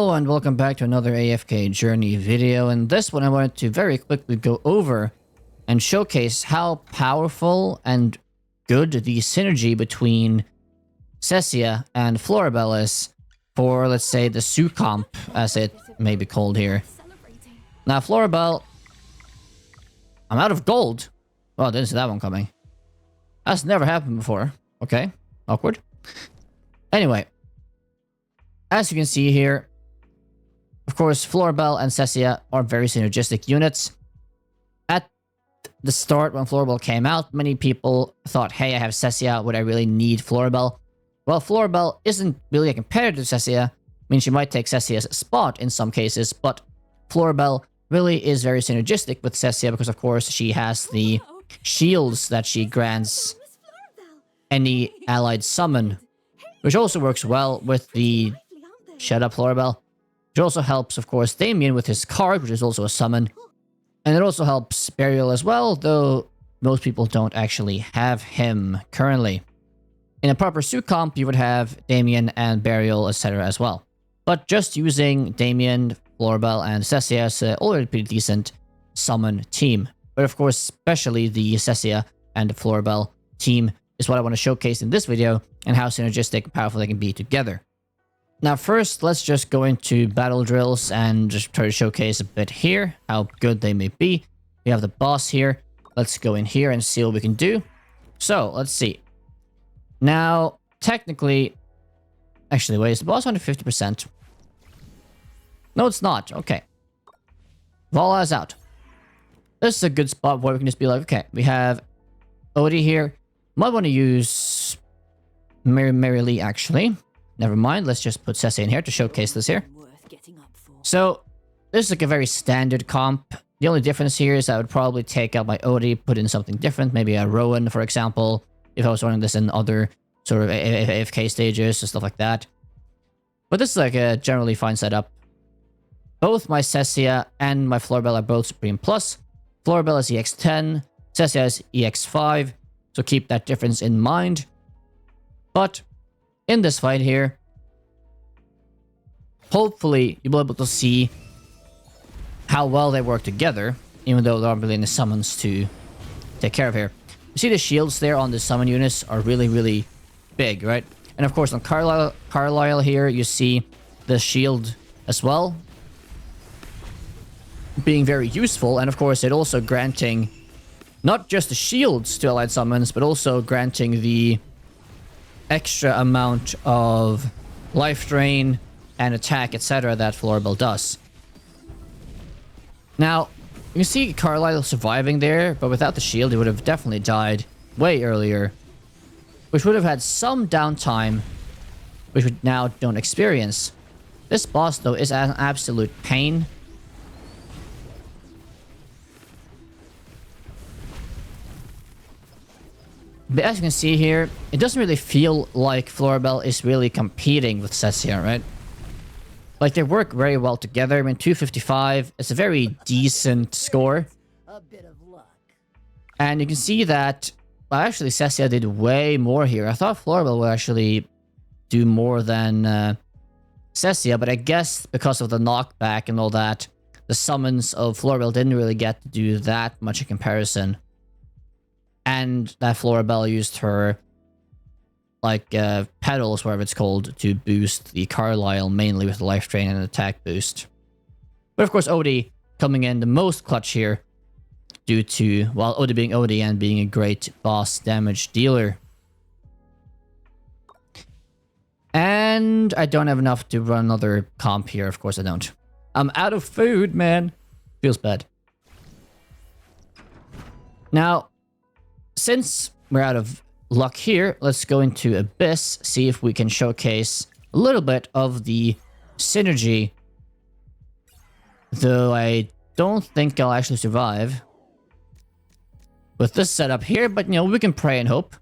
Hello and welcome back to another AFK journey video. In this one I wanted to very quickly go over and showcase how powerful and good the synergy between Cecia and Florabelle is for, let's say, the Sue comp, as it may be called here. Now Florabelle, I'm out of gold. Oh, I didn't see that one coming. That's never happened before. Okay, awkward. Anyway, as you can see here, of course, Florabelle and Cecia are very synergistic units. At the start, when Florabelle came out, many people thought, hey, I have Cecia, would I really need Florabelle? Well, Florabelle isn't really a competitor to Cecia. I mean, she might take Cecia's spot in some cases, but Florabelle really is very synergistic with Cecia because, of course, she has the shields that she grants any allied summon, which also works well with the... Shut up, Florabelle. Which also helps, of course, Damien with his card, which is also a summon. And it also helps Burial as well, though most people don't actually have him currently. In a proper Sue comp, you would have Damien and Burial, etc. as well. But just using Damien, Florabelle, and Cecia is already a pretty decent summon team. But of course, especially the Cecia and Florabelle team is what I want to showcase in this video, and how synergistic and powerful they can be together. Now first, let's just go into battle drills and just try to showcase a bit here how good they may be. We have the boss here. Let's go in here and see what we can do. So, let's see. Now, technically... Actually, wait, is the boss under 50%? No, it's not. Okay. Voila is out. This is a good spot where we can just be like, okay, we have Odie here. Might want to use Mary Lee, actually. Never mind, let's just put Cecia in here to showcase this here. So, this is like a very standard comp. The only difference here is I would probably take out my Odie, put in something different, maybe a Rowan, for example, if I was running this in other sort of AFK stages or stuff like that. But this is like a generally fine setup. Both my Cecia and my Florabelle are both Supreme Plus. Florabelle is EX10, Cecia is EX5, so keep that difference in mind. But in this fight here, hopefully you'll be able to see how well they work together, even though there aren't really any summons to take care of here. You see the shields there on the summon units are really, really big, right? And of course on Carlisle here, you see the shield as well being very useful, and of course it also granting not just the shields to allied summons, but also granting the extra amount of life drain and attack, etc. that Florabelle does. Now, you can see Carlisle surviving there, but without the shield, he would have definitely died way earlier, which would have had some downtime, which we now don't experience. This boss, though, is an absolute pain. But as you can see here, it doesn't really feel like Florabelle is really competing with Cecia, right? Like, they work very well together. I mean, 255, it's a very decent score. And you can see that, well, actually, Cecia did way more here. I thought Florabelle would actually do more than Cecia, but I guess because of the knockback and all that, the summons of Florabelle didn't really get to do that much in comparison. And that Florabelle used her, like, pedals, whatever it's called, to boost the Carlisle, mainly with life drain and attack boost. But of course, Odie coming in the most clutch here, due to, well, Odie being Odie and being a great boss damage dealer. And I don't have enough to run another comp here, of course I don't. I'm out of food, man. Feels bad. Now, since we're out of luck here, let's go into Abyss, see if we can showcase a little bit of the synergy. Though I don't think I'll actually survive with this setup here, but you know, we can pray and hope.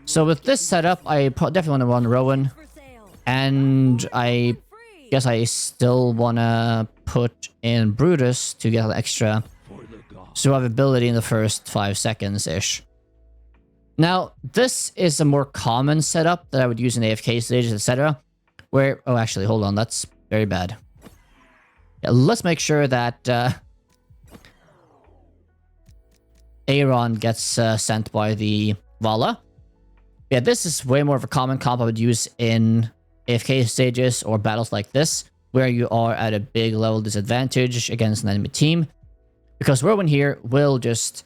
So with this setup, I definitely want to run Rowan. And I guess I still want to put in Brutus to get an extra survivability in the first 5 seconds-ish. Now, this is a more common setup that I would use in AFK stages, etc. Where... Oh, actually, hold on. That's Very bad. Yeah, let's make sure that Aaron gets sent by the Vala. Yeah, this is way more of a common comp I would use in AFK stages or battles like this, where you are at a big level disadvantage against an enemy team. Because Rowan here will just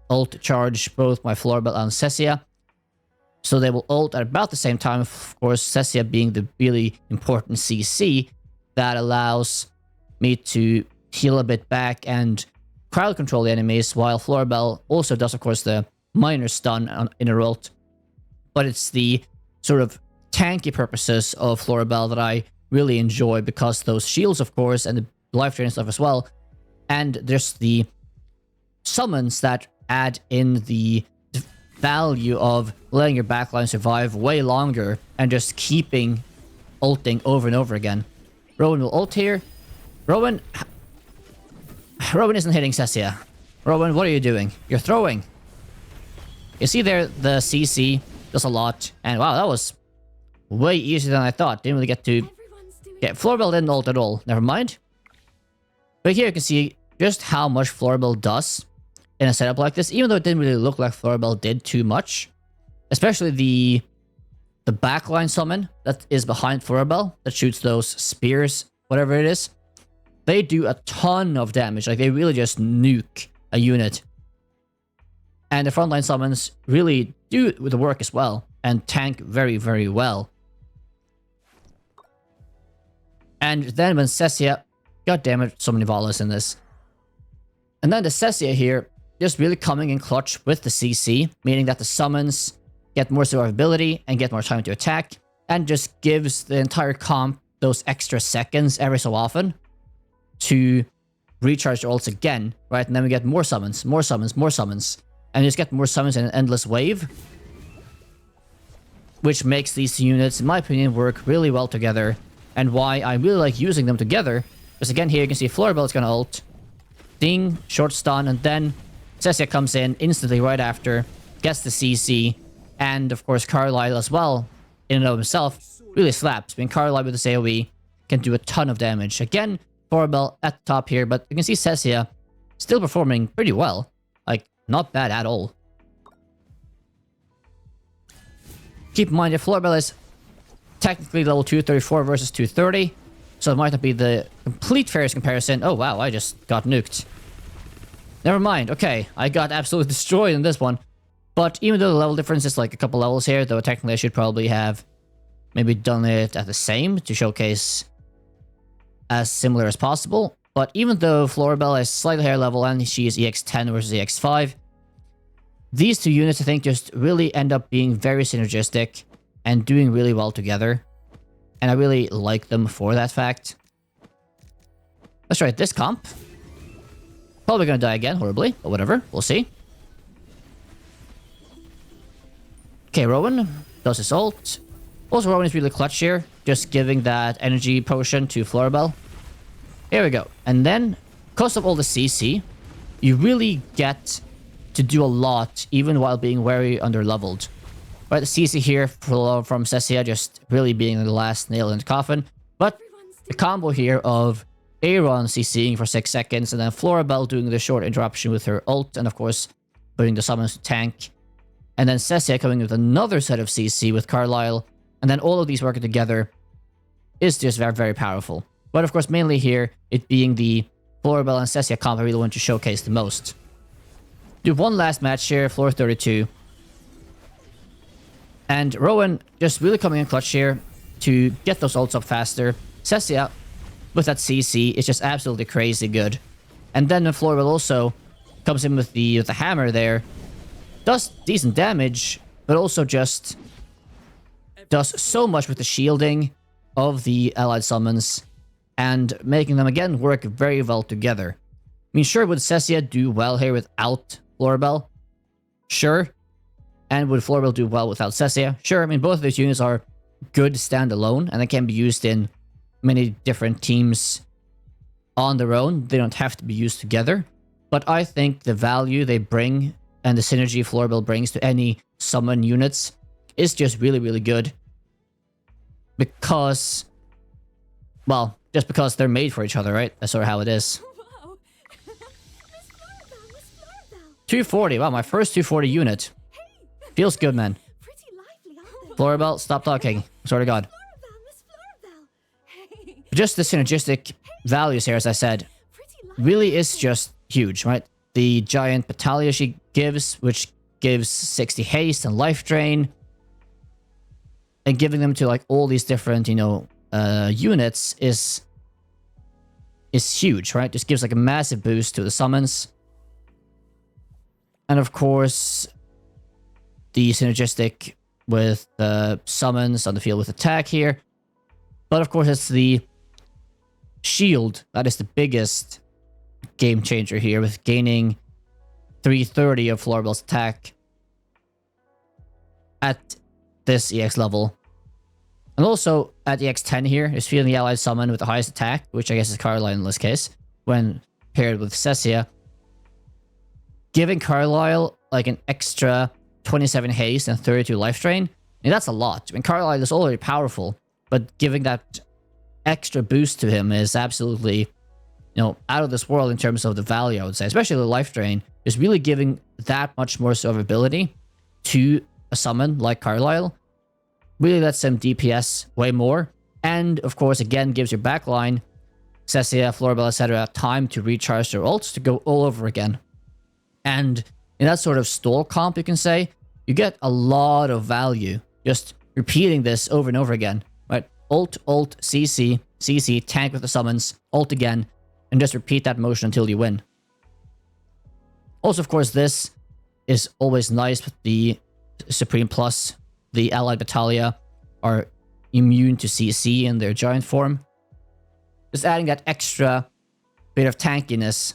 ult charge both my Florabelle and Cecia. So they will ult at about the same time, of course, Cecia being the really important CC that allows me to heal a bit back and crowd control the enemies, while Florabelle also does, of course, the minor stun in her ult. But it's the sort of tanky purposes of Florabelle that I really enjoy, because those shields, of course, and the life drain stuff as well, and just the summons that add in the value of letting your backline survive way longer and just keeping ulting over and over again. Rowan will ult here. Rowan isn't hitting Cecia. Rowan, what are you doing? You're throwing. You see there, the CC does a lot. And wow, that was way easier than I thought. Didn't really get to... Yeah, Florabelle didn't ult at all. Never mind. But here you can see just how much Florabelle does in a setup like this, even though it didn't really look like Florabelle did too much. Especially the backline summon that is behind Florabelle that shoots those spears, whatever it is. They do a ton of damage. Like, they really just nuke a unit. And the frontline summons really do the work as well, and tank very, very well. And then when Cecia... God damn it, so many Valas in this. And then the Cecia here, just really coming in clutch with the CC, meaning that the summons get more survivability and get more time to attack, and just gives the entire comp those extra seconds every so often to recharge their ults again, right? And then we get more summons, more summons, more summons. And you just get more summons in an endless wave, which makes these units, in my opinion, work really well together, and why I really like using them together. Because again, here you can see Florabelle is going to ult, ding, short stun, and then Cecia comes in instantly right after, gets the CC, and of course Carlisle as well, in and of himself, really slaps. I mean, Carlisle with this AoE can do a ton of damage. Again, Florabelle at the top here, but you can see Cecia still performing pretty well. Like, not bad at all. Keep in mind that Florabelle is technically level 234 versus 230, so it might not be the complete fairest comparison. Oh wow, I just got nuked. Never mind, okay, I got absolutely destroyed in this one. But even though the level difference is like a couple levels here, though technically I should probably have maybe done it at the same to showcase as similar as possible. But even though Florabelle is slightly higher level and she is EX10 versus EX5, these two units I think just really end up being very synergistic and doing really well together. And I really like them for that fact. Let's try this comp. Probably gonna die again, horribly, but whatever, we'll see. Okay, Rowan does his ult. Also, Rowan is really clutch here, just giving that energy potion to Florabelle. Here we go. And then, because of all the CC, you really get to do a lot, even while being very under-leveled. Right, the CC here from Cecia just really being the last nail in the coffin. But the combo here of Aaron CCing for 6 seconds, and then Florabelle doing the short interruption with her ult, and of course, putting the summons to tank. And then Cecia coming with another set of CC with Carlisle, and then all of these working together is just very, very powerful. But of course, mainly here, it being the Florabelle and Cecia comp I really want to showcase the most. Do one last match here, floor 32. And Rowan just really coming in clutch here to get those ults up faster. Cecia, with that CC, is just absolutely crazy good. And then Florabelle also comes in with the hammer there. Does decent damage, but also just does so much with the shielding of the allied summons and making them again work very well together. I mean, sure, would Cecia do well here without Florabelle? Sure. And would Florabelle do well without Cecia? Sure. I mean, both of these units are good standalone, and they can be used in many different teams on their own. They don't have to be used together. But I think the value they bring and the synergy Florabelle brings to any summon units is just really, really good. Because Well, just because they're made for each other, right? That's sort of how it is. Wow. Miss Florabelle, Miss Florabelle. 240. Wow, my first 240 unit. Feels good, man. Pretty lively, aren't they? Florabelle, stop talking. Swear to God. Florabelle, Miss Florabelle. Hey. Just the synergistic values here, as I said, Pretty lively. really is just huge, right? The giant battalion she gives, which gives 60 haste and life drain, and giving them to like all these different, units is huge, right? Just gives like a massive boost to the summons. And of course, the synergistic with the summons on the field with attack here. But of course, it's the shield that is the biggest game changer here, with gaining 330 of Florabelle's attack at this EX level. And also at EX 10 here is feeling the allied summon with the highest attack, which I guess is Carlisle in this case, when paired with Cecia. Giving Carlisle like an extra 27 haste and 32 life drain, and that's a lot. I mean, Carlisle is already powerful, but giving that extra boost to him is absolutely, out of this world in terms of the value, I would say. Especially the life drain is really giving that much more survivability to a summon like Carlisle. Really lets them DPS way more. And of course, again, gives your backline, Cecia, Florabelle, etc., time to recharge their ults to go all over again. And in that sort of stall comp, you can say, you get a lot of value just repeating this over and over again, right? Ult, CC, CC, tank with the summons, ult again, and just repeat that motion until you win. Also, of course, this is always nice with the Supreme Plus. The allied battalia are immune to CC in their giant form. Just adding that extra bit of tankiness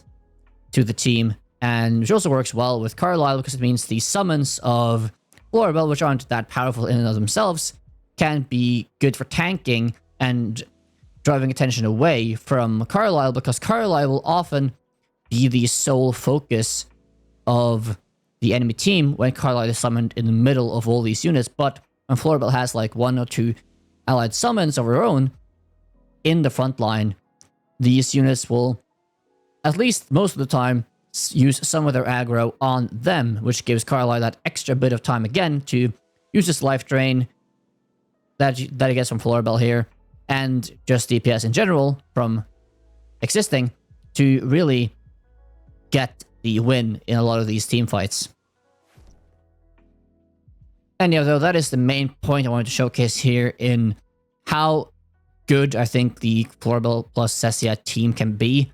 to the team, and which also works well with Carlisle because it means the summons of Florabelle, which aren't that powerful in and of themselves, can be good for tanking and driving attention away from Carlisle, because Carlisle will often be the sole focus of the enemy team when Carlisle is summoned in the middle of all these units. But when Florabelle has like 1 or 2 allied summons of her own in the front line, these units will, at least most of the time, use some of their aggro on them, which gives Carlisle that extra bit of time again to use this life drain that he gets from Florabelle here, and just DPS in general from existing to really get the win in a lot of these team fights. And though that is the main point I wanted to showcase here in how good I think the Florabelle plus Cecia team can be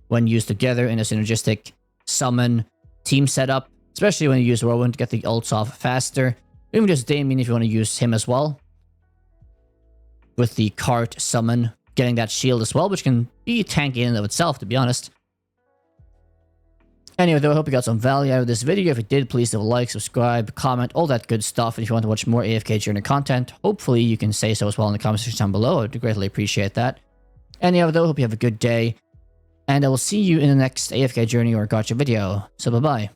when used together in a synergistic summon team setup, especially when you use Rowan to get the ults off faster. Even just Damien if you want to use him as well. With the cart summon, getting that shield as well, which can be tanky in and of itself, to be honest. Anyway, though, I hope you got some value out of this video. If you did, please leave a like, subscribe, comment, all that good stuff. And if you want to watch more AFK Journey content, hopefully you can say so as well in the comment section down below. I'd greatly appreciate that. Anyway, though, hope you have a good day. And I will see you in the next AFK Journey or Gotcha video. So, bye-bye.